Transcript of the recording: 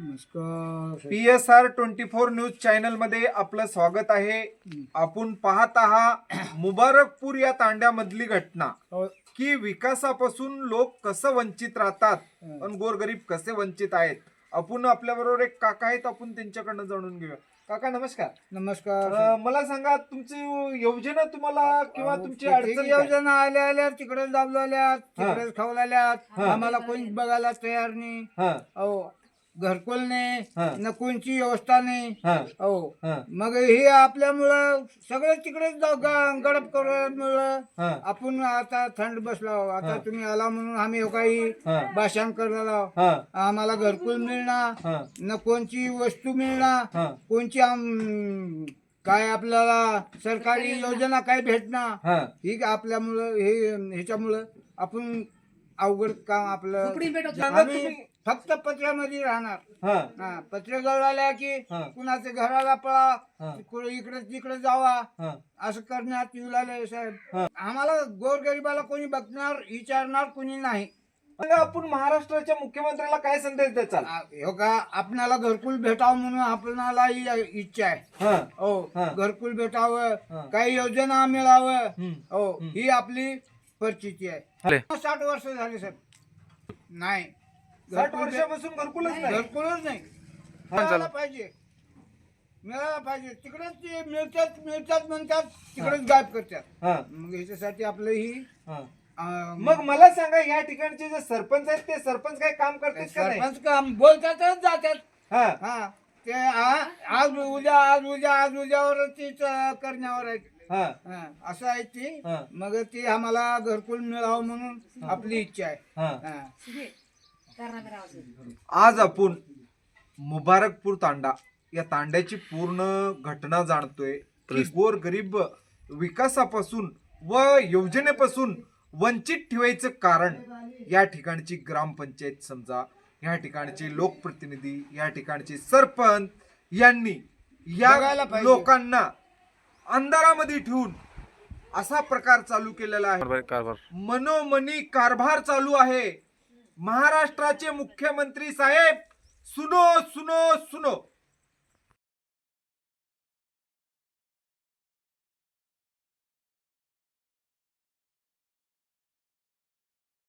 नमस्कार. PSR 24 news channel मध्ये आपलं स्वागत आहे. आपण पाहत आहात मुबारकपूर या तांड्यामधली घटना हो. की विकासापासून लोक कसं वंचित राहतात आणि गोरगरीब कसे वंचित आहेत. आपण आपल्या बरोबर एक काका आहेत, आपण त्यांच्याकडनं जाणून घेऊया. काका नमस्कार. नमस्कार. मला सांगा तुमची योजना तुम्हाला किंवा तुमची अडचण काय? योजना आल्या तिकडे दाबलेल्या तिकडेच खावलेल्या हा. आम्हाला कोणी बघायला तयार नाही. हा, हो, घरकुल नाही हा. न कोणची व्यवस्था नाही. हा, हो, हा, मग हे आपल्यामुळं सगळे तिकडेच गडप करण्यामुळं हा, आपण आता थंड बसलो. आता हा. तुम्ही आला म्हणून आम्ही काही हा. भाषण करलेलो. हा, आम्हाला घरकुल मिळणार हा, न कोणची वस्तू मिळणार, हा. कोणची काय आपल्याला सरकारी योजना काय भेटणार. हा. ही आपल्यामुळं ह्याच्यामुळं आपण अवघड काम आपलं. सांगा आम्ही तुम्ही. फक्त पत्र्यामध्ये राहणार. हा, हा, पत्र गळवाल्या की हा. कुणाच्या घराला पळा, हा. इकडे तिकडे जावा, हा. असं करण्यात येऊ लागले साहेब. हा. आम्हाला गोरगरिबाला कोणी बघणार विचारणार कोणी नाही. सांगा आपण महाराष्ट्राच्या मुख्यमंत्र्याला काय संदेश द्याल? हो का, आपणाला घरकुल भेटावं म्हणून आपणाला ही इच्छा आहे. हा, हो, हा. घरकुल भेटावं, हा. काही योजना मिळावं. हम्म. हो, हम्म. ही आपली परिस्थिती आहे. 60 वर्ष झाली सर, नाही 60 वर्षापासून घरकुलच नाही. घरकुलच नाही. मिळायला पाहिजे, मिळायला पाहिजे. तिकडेच ते मिळतात म्हणतात, तिकडेच गायब करतात. हा, मग ह्याच्यासाठी आपलं ही हा. अं, मग मला सांगा या ठिकाणचे जे सरपंच आहेत ते सरपंच काय काम करतात का नाही? सरपंच काम बोलतातच जातात. हा, हा, ते आज उद्यावर तीच करण्यावर आहेत. हा, हा, असं आहे ती. हा. मग ती आम्हाला घरकुल मिळावं म्हणून आपली इच्छा आहे. हा. हा. आज आपण मुबारकपूर तांडा या तांड्याची पूर्ण घटना जाणतोय की गोरगरीब विकासापासून व योजनेपासून वंचित ठेवायचं कारण या ठिकाणची ग्रामपंचायत समजा, या ठिकाणचे लोकप्रतिनिधी, या ठिकाणचे सरपंच यांनी बघायला या पाहिजे. लोकांना अंधारामध्ये ठेवून असा प्रकार चालू केलेला आहे. मनोमनी कारभार चालू आहे. महाराष्ट्राचे मुख्यमंत्री साहेब सुनो सुनो सुनो,